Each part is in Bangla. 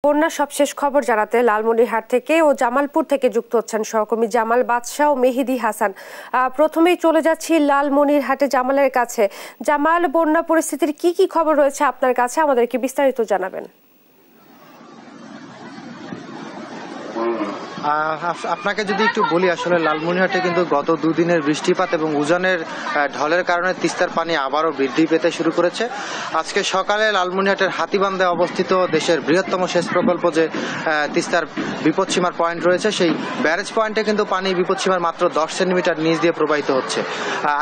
বন্যার সবশেষ খবর জানাতে লালমনিরহাট থেকে ও জামালপুর থেকে যুক্ত হচ্ছেন সহকর্মী জামাল বাদশাহ ও মেহেদী হাসান। প্রথমেই চলে যাচ্ছি লালমনিরহাটে জামালের কাছে। জামাল, বন্যা পরিস্থিতির কি খবর রয়েছে আপনার কাছে, আমাদেরকে বিস্তারিত জানাবেন। আপনাকে যদি একটু বলি, আসলে লালমনিরহাটে কিন্তু গত দুদিনের বৃষ্টিপাত এবং উজানের ঢলের কারণে তিস্তার পানি আবারও বৃদ্ধি পেতে শুরু করেছে। আজকে সকালে লালমনিরহাটের হাতীবান্ধায় অবস্থিত দেশের বৃহত্তম সেচ প্রকল্প যে তিস্তার বিপদসীমার পয়েন্ট রয়েছে, সেই ব্যারেজ পয়েন্টে কিন্তু পানি বিপদসীমার মাত্র 10 সেন্টিমিটার নিচ দিয়ে প্রবাহিত হচ্ছে।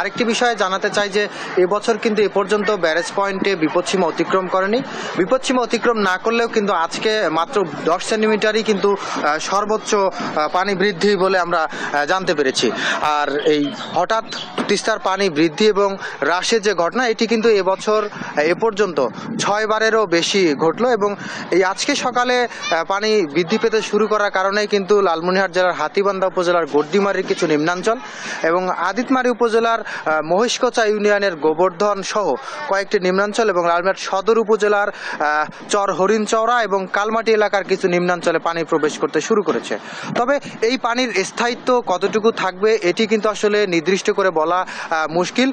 আরেকটি বিষয়ে জানাতে চাই যে এবছর কিন্তু এ পর্যন্ত ব্যারেজ পয়েন্টে বিপদসীমা অতিক্রম করেনি। বিপদসীমা অতিক্রম না করলেও কিন্তু আজকে মাত্র 10 সেন্টিমিটারই কিন্তু সর্বোচ্চ পানি বৃদ্ধি বলে আমরা জানতে পেরেছি। আর এই হঠাৎ তিস্তার পানি বৃদ্ধি এবং হ্রাসের যে ঘটনা, এটি কিন্তু এবছর এ পর্যন্ত 6 বারেরও বেশি ঘটলো। এবং এই আজকে সকালে পানি বৃদ্ধি পেতে শুরু করার কারণে কিন্তু লালমনিরহাট জেলার হাতীবান্ধা উপজেলার গড্ডিমারির কিছু নিম্নাঞ্চল এবং আদিতমারি উপজেলার মহিষকোচা ইউনিয়নের গোবর্ধন সহ কয়েকটি নিম্নাঞ্চল এবং লালমনিরহাট সদর উপজেলার চর হরিণচওড়া এবং কালমাটি এলাকার কিছু নিম্নাঞ্চলে পানি প্রবেশ করতে শুরু করেছে। তবে এই পানির স্থায়িত্ব কতটুকু থাকবে এটি কিন্তু আসলে নির্দিষ্ট করে বলা মুশকিল।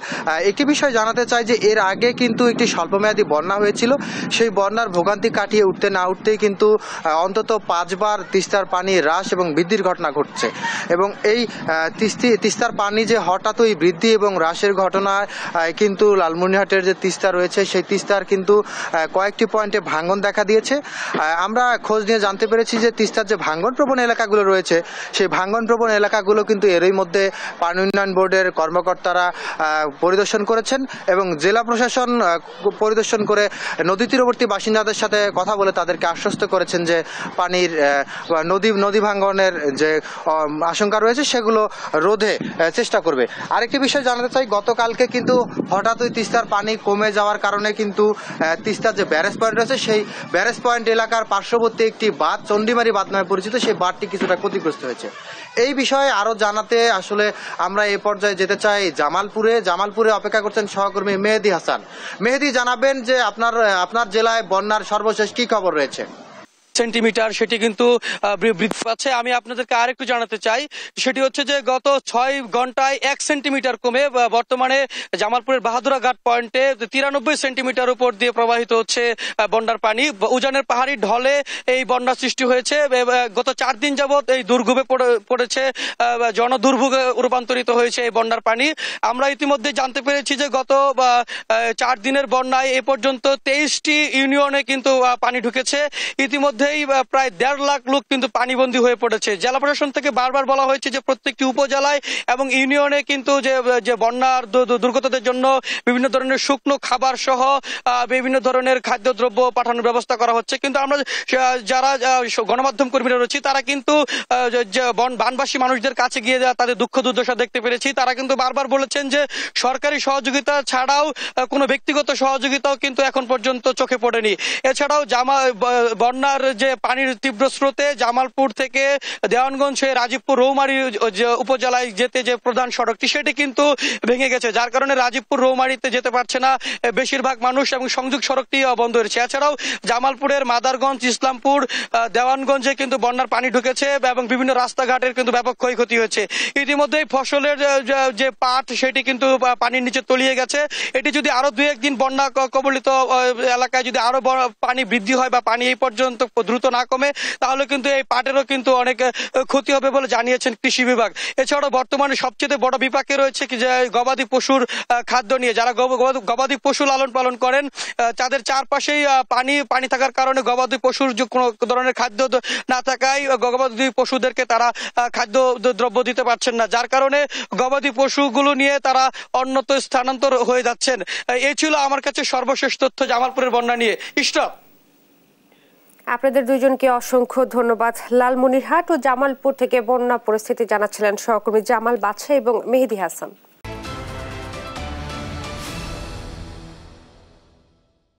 একটি বিষয় জানাতে চাই যে এর আগে কিন্তু একটি স্বল্পমেয়াদী বন্যা হয়েছিল। সেই বন্যার ভোগান্তি কাটিয়ে উঠতে না উঠতেই কিন্তু অন্তত 5 বার তিস্তার পানি হ্রাস এবং বৃদ্ধির ঘটনা ঘটছে। এবং এই তিস্তার পানি যে হঠাৎই বৃদ্ধি এবং হ্রাসের ঘটনায় কিন্তু লালমনিরহাটের যে তিস্তা রয়েছে, সেই তিস্তার কিন্তু কয়েকটি পয়েন্টে ভাঙন দেখা দিয়েছে। আমরা খোঁজ নিয়ে জানতে পেরেছি যে তিস্তার যে ভাঙনপ্রবণ এলাকাগুলো রয়েছে, সেই ভাঙনপ্রবণ এলাকাগুলো কিন্তু এরই মধ্যে পানি উন্নয়ন বোর্ডের কর্মকর্তারা পরিদর্শন করেছেন এবং জেলা প্রশাসন পরিদর্শন করে নদী তীরবর্তী বাসিন্দাদের সাথে কথা বলে তাদেরকে আশ্বস্ত করেছেন যে পানির নদী ভাঙনের যে আশঙ্কা রয়েছে সেগুলো রোধে চেষ্টা করবে। আরেকটি বিষয় জানাতে চাই, গতকালকে কিন্তু হঠাৎই তিস্তার পানি কমে যাওয়ার কারণে কিন্তু তিস্তার যে ব্যারেজ পয়েন্ট রয়েছে, সেই ব্যারেজ পয়েন্ট এলাকার পার্শ্ববর্তী একটি বাঁধ, চন্ডিমারি বাঁধ নামে পরিচিত, সেই বাঁধটি কিছুটা ক্ষতিগ্রস্ত হয়েছে। এই বিষয়ে আরো জানাতে আসলে আমরা এই পর্যায়ে যেতে চাই জামালপুরে অপেক্ষা করছেন সহকর্মী মেহেদী হাসান। মেহেদী, জানাবেন যে আপনার জেলায় বন্যার সর্বশেষ কি খবর রয়েছে? সেন্টিমিটার সেটি কিন্তু বৃদ্ধি পাচ্ছে। আমি আপনাদেরকে আরেকটু জানাতে চাই, সেটি হচ্ছে যে গত 6 ঘন্টায় 1 সেন্টিমিটার কমে বর্তমানে জামালপুরের বাহাদুরা ঘাট পয়েন্টে 93 সেন্টিমিটার উপর দিয়ে প্রবাহিত হচ্ছে বন্যার পানি। উজানের পাহাড়ি ঢলে এই বন্যা সৃষ্টি হয়েছে। গত 4 দিন যাবৎ এই দুর্ভোগে পড়েছে, জনদুর্ভোগে রূপান্তরিত হয়েছে এই বন্যার পানি। আমরা ইতিমধ্যে জানতে পেরেছি যে গত 4 দিনের বন্যায় এ পর্যন্ত 23টি ইউনিয়নে কিন্তু পানি ঢুকেছে। ইতিমধ্যে প্রায় 1.5 লাখ লোক কিন্তু পানিবন্দী হয়ে পড়েছে। জেলা প্রশাসন থেকে বারবার বলা হয়েছে যে প্রত্যেকটি উপজেলায় এবং ইউনিয়নে কিন্তু যে বন্যার দুর্গতদের জন্য বিভিন্ন ধরনের শুকনো খাবার সহ বিভিন্ন ধরনের খাদ্যদ্রব্য পাঠানোর ব্যবস্থা করা হচ্ছে। কিন্তু আমরা যারা গণমাধ্যম কর্মীরা রয়েছি, তারা কিন্তু বানবাসী মানুষদের কাছে গিয়ে তাদের দুঃখ দুর্দশা দেখতে পেরেছি। তারা কিন্তু বারবার বলেছেন যে সরকারি সহযোগিতা ছাড়াও কোনো ব্যক্তিগত সহযোগিতাও কিন্তু এখন পর্যন্ত চোখে পড়েনি। এছাড়াও বন্যার যে পানির তীব্র স্রোতে জামালপুর থেকে দেওয়ানগঞ্জ হয়ে রাজীবপুর রৌমারী উপজেলায় যেতে যে প্রধান সড়কটি, সেটি কিন্তু ভেঙে গেছে, যার কারণে রাজীবপুর রৌমারীতে যেতে পারছে না বেশিরভাগ মানুষ এবং সংযোগ সড়কটি বন্ধ হয়েছে। এছাড়াও জামালপুরের মাদারগঞ্জ, ইসলামপুর, দেওয়ানগঞ্জে কিন্তু বন্যার পানি ঢুকেছে এবং বিভিন্ন রাস্তাঘাটের কিন্তু ব্যাপক ক্ষয়ক্ষতি হয়েছে। ইতিমধ্যেই ফসলের যে পাট, সেটি কিন্তু পানির নিচে তলিয়ে গেছে। এটি যদি আরো 2-1 দিন বন্যা কবলিত এলাকায় যদি আরো পানি বৃদ্ধি হয় বা পানি এই পর্যন্ত দ্রুত না কমে, তাহলে কিন্তু এই পাটেরও কিন্তু অনেক ক্ষতি হবে বলে জানিয়েছেন কৃষি বিভাগ। এছাড়াও বর্তমানে সবচেয়ে বড় বিপাকে রয়েছে কি যে গবাদি পশুর খাদ্য নিয়ে। যারা গবাদি পশু লালন পালন করেন, তাদের চারপাশেই পানি থাকার কারণে গবাদি পশুর যে কোনো ধরনের খাদ্য না থাকায় গবাদি পশুদেরকে তারা খাদ্য দ্রব্য দিতে পারছেন না, যার কারণে গবাদি পশুগুলো নিয়ে তারা অন্যত্র স্থানান্তর হয়ে যাচ্ছেন। এই ছিল আমার কাছে সর্বশেষ তথ্য জামালপুরের বন্যা নিয়ে। আপনাদের দুইজনকে অসংখ্য ধন্যবাদ। লালমনিরহাট ও জামালপুর থেকে বন্যা পরিস্থিতি জানাচ্ছিলেন সহকর্মী জামাল বাদশাহ এবং মেহেদী হাসান।